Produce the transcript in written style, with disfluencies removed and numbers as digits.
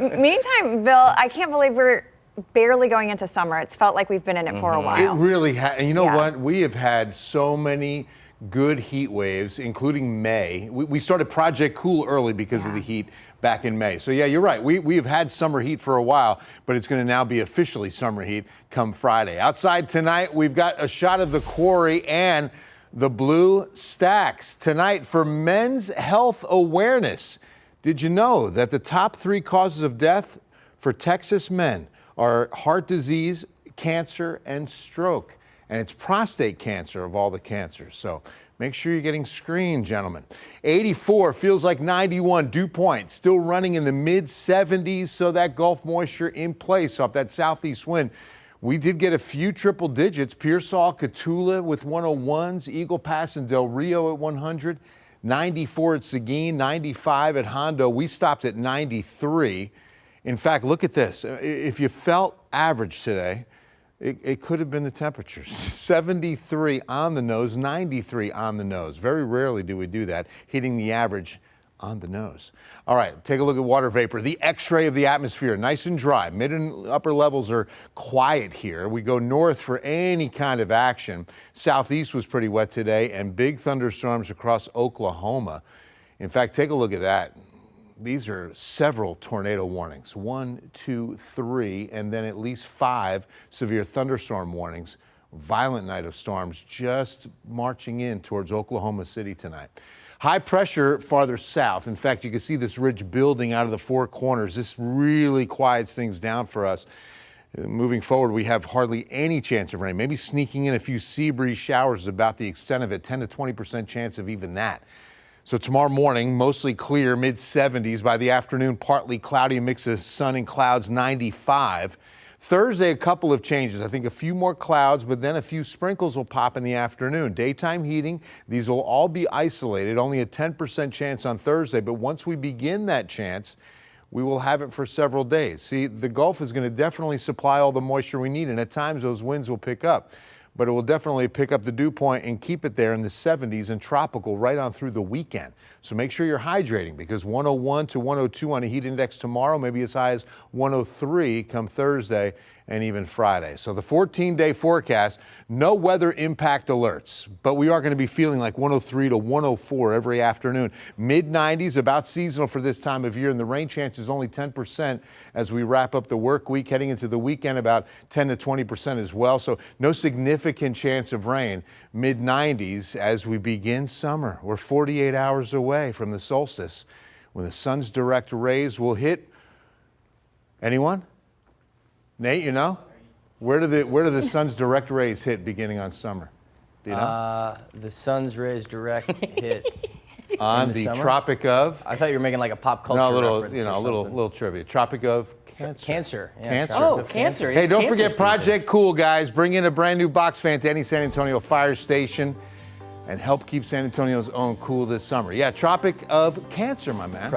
Meantime, Bill, I can't believe we're barely going into summer. It's felt like we've been in it for a while. It really has. And you know what? We have had so many good heat waves, including May. We started Project Cool early because of the heat back in May. So yeah, you're right. We have had summer heat for a while, but it's going to now be officially summer heat come Friday. Outside tonight, we've got a shot of the quarry and the blue stacks. Tonight for Men's Health Awareness. Did you know that the top 3 causes of death for Texas men are heart disease, cancer, and stroke? And it's prostate cancer of all the cancers. So make sure you're getting screened, gentlemen. 84 feels like 91. Dew point still running in the mid 70s. So that Gulf moisture in place off that southeast wind. We did get a few triple digits. Pearsall, Cotulla with 101s, Eagle Pass and Del Rio at 100, 94 at Seguin, 95 at Hondo. We stopped at 93. In fact, look at this. If you felt average today, it could have been the temperatures. 73 on the nose, 93 on the nose. Very rarely do we do that, hitting the average on the nose. All right, take a look at water vapor. The X-ray of the atmosphere, nice and dry. Mid and upper levels are quiet here. We go north for any kind of action. Southeast was pretty wet today, and big thunderstorms across Oklahoma. In fact, take a look at that. These are several tornado warnings. 1, 2, 3, and then at least 5 severe thunderstorm warnings. Violent night of storms just marching in towards Oklahoma City tonight. High pressure farther south. In fact, you can see this ridge building out of the 4 corners. This really quiets things down for us. Moving forward, we have hardly any chance of rain. Maybe sneaking in a few sea breeze showers is about the extent of it. 10 to 20% chance of even that. So tomorrow morning, mostly clear, mid 70s. By the afternoon, partly cloudy, a mix of sun and clouds, 95. Thursday, a couple of changes. I think a few more clouds, but then a few sprinkles will pop in the afternoon. Daytime heating, these will all be isolated. Only a 10% chance on Thursday, but once we begin that chance, we will have it for several days. See, the Gulf is going to definitely supply all the moisture we need, and at times those winds will pick up. But it will definitely pick up the dew point and keep it there in the 70s and tropical right on through the weekend. So make sure you're hydrating, because 101 to 102 on a heat index tomorrow, maybe as high as 103 come Thursday and even Friday. So the 14-day forecast, no weather impact alerts, but we are going to be feeling like 103 to 104 every afternoon. Mid-90s, about seasonal for this time of year, and the rain chance is only 10% as we wrap up the work week. Heading into the weekend, about 10 to 20% as well. So no significant chance of rain. Mid-90s as we begin summer. We're 48 hours away from the solstice, when the sun's direct rays will hit. Anyone? Nate, you know? Where do the sun's direct rays hit beginning on summer? Do you know? The sun's rays direct hit on the summer? Tropic of? I thought you were making like a pop culture reference. A little trivia. Tropic of Cancer. Cancer. Yeah, Cancer. Oh, Cancer. Hey, It's don't cancer forget season. Project Cool, guys. Bring in a brand new box fan to any San Antonio fire station and help keep San Antonio's own cool this summer. Yeah, Tropic of Cancer, my man.